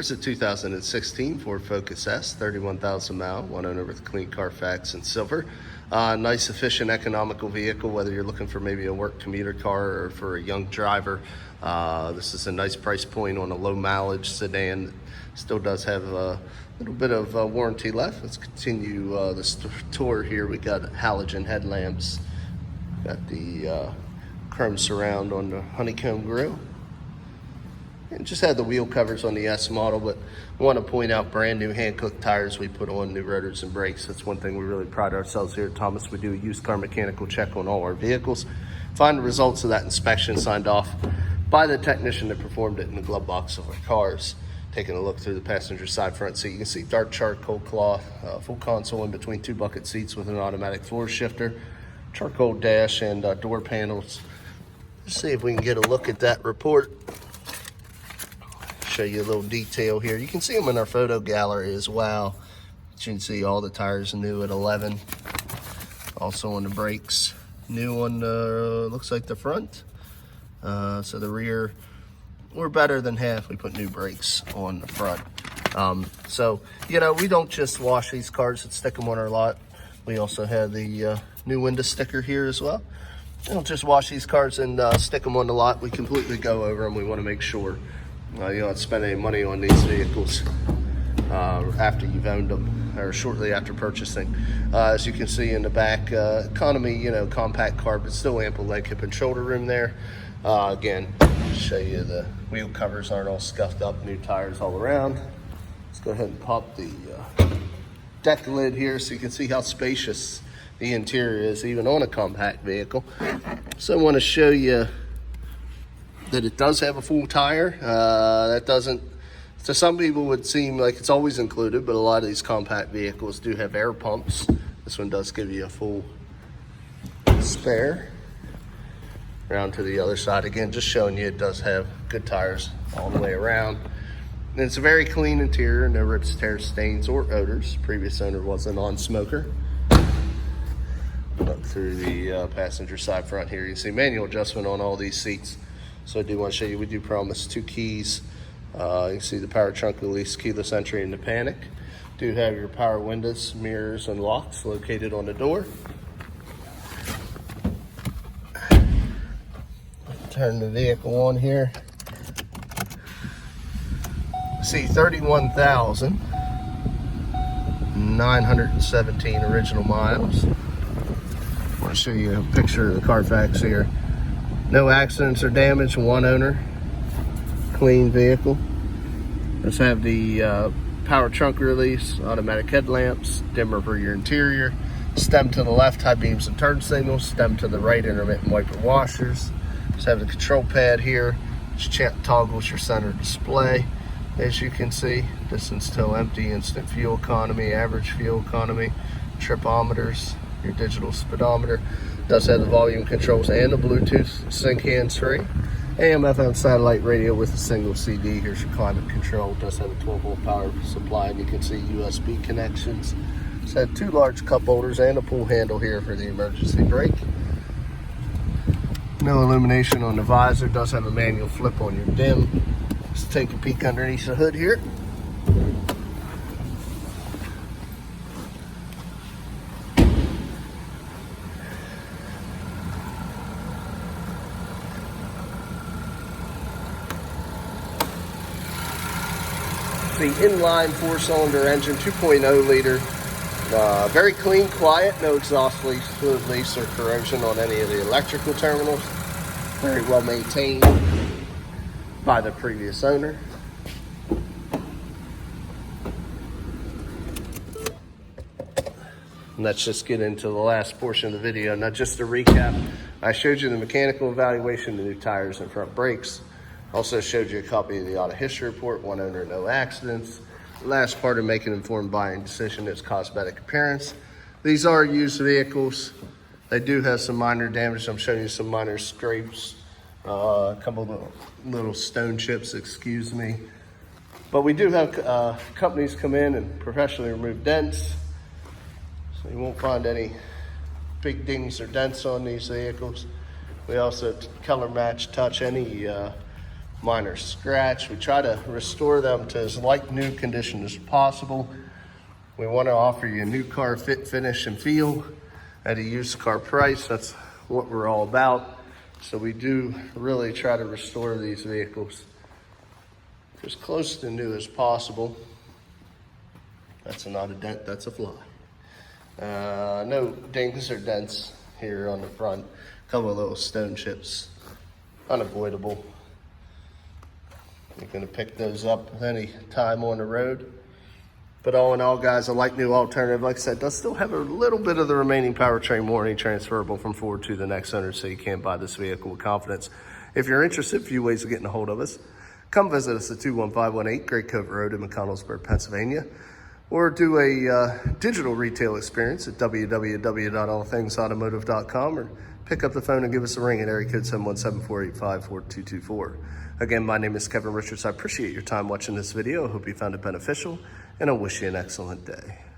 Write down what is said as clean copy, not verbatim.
Here's a 2016 Ford Focus S, 31,000 mile, one owner with clean Carfax and silver. Nice, efficient, economical vehicle, whether you're looking for maybe a work commuter car or for a young driver. This is a nice price point on a low mileage sedan. Still does have a little bit of warranty left. Let's continue this tour here. We got halogen headlamps, got the chrome surround on the honeycomb grille. And just had the wheel covers on the S model, but I want to point out brand new hand-cooked tires we put on, new rotors and brakes. That's one thing we really pride ourselves here at Thomas. We do a used car mechanical check on all our vehicles. Find the results of that inspection signed off by the technician that performed it in the glove box of our cars. Taking a look through the passenger side front seat, you can see dark charcoal cloth, full console in between two bucket seats with an automatic floor shifter, charcoal dash and door panels. Let's see if we can get a look at that report. Show you a little detail here. You can see them in our photo gallery as well. You can see all the tires new at 11. Also on the brakes, new on the, looks like the front. So the rear, we're better than half. We put new brakes on the front. So, you know, we don't just wash these cars and stick them on our lot. We also have the new window sticker here as well. We don't just wash these cars and stick them on the lot. We completely go over them. We want to make sure you don't spend any money on these vehicles after you've owned them or shortly after purchasing. As you can see in the back, economy, you know, compact car, but still ample leg, hip, and shoulder room there. Again, show you the wheel covers aren't all scuffed up, new tires all around. Let's go ahead and pop the deck lid here so you can see how spacious the interior is, even on a compact vehicle. So I want to show you that it does have a full tire. That doesn't, to some people would seem like it's always included, but a lot of these compact vehicles do have air pumps. This one does give you a full spare. Around to the other side again, just showing you it does have good tires all the way around. And it's a very clean interior, no rips, tears, stains, or odors. Previous owner was a non-smoker. Up through the passenger side front here, you can see manual adjustment on all these seats. So I do want to show you, we do promise 2 keys. You can see the power trunk release, keyless entry, and the panic. Do have your power windows, mirrors, and locks located on the door. Turn the vehicle on here. See 31,917 original miles. I want to show you a picture of the Carfax here. No accidents or damage, one owner, clean vehicle. Let's have the power trunk release, automatic headlamps, dimmer for your interior, stem to the left, high beams and turn signals, stem to the right, intermittent wiper washers. Let's have the control pad here, which toggles your center display. As you can see, distance till empty, instant fuel economy, average fuel economy, tripometers, your digital speedometer. Does have the volume controls and the Bluetooth sync hands-free. AM FM satellite radio with a single CD. Here's your climate control. Does have a 12-volt power supply, and you can see USB connections. It's had 2 large cup holders and a pull handle here for the emergency brake. No illumination on the visor. Does have a manual flip on your dim. Let's take a peek underneath the hood here. The inline 4-cylinder engine, 2.0 liter. Very clean, quiet, no exhaust leaks, fluid leaks, or corrosion on any of the electrical terminals. Very well maintained by the previous owner. And let's just get into the last portion of the video. Now, just to recap, I showed you the mechanical evaluation, the new tires and front brakes. Also showed you a copy of the auto history report, one owner, no accidents. The last part of making an informed buying decision is cosmetic appearance. These are used vehicles. They do have some minor damage. I'm showing you some minor scrapes, a couple of little stone chips, excuse me. But we do have companies come in and professionally remove dents. So you won't find any big dings or dents on these vehicles. We also color match touch any minor scratch. We try to restore them to as like new condition as possible. We want to offer you a new car fit, finish, and feel at a used car price. That's what we're all about. So we do really try to restore these vehicles as close to new as possible. That's not a dent, that's a fly. No dings or dents here on the front. Couple of little stone chips, unavoidable. You're gonna pick those up any time on the road. But all in all, guys, a like new alternative, like I said, does still have a little bit of the remaining powertrain warranty transferable from Ford to the next owner, so you can buy this vehicle with confidence. If you're interested, a few ways of getting a hold of us. Come visit us at 21518 Great Cove Road in McConnellsburg, Pennsylvania, or do a digital retail experience at www.allthingsautomotive.com, or pick up the phone and give us a ring at area code 717-485-4224. Again, my name is Kevin Richards. I appreciate your time watching this video. I hope you found it beneficial, and I wish you an excellent day.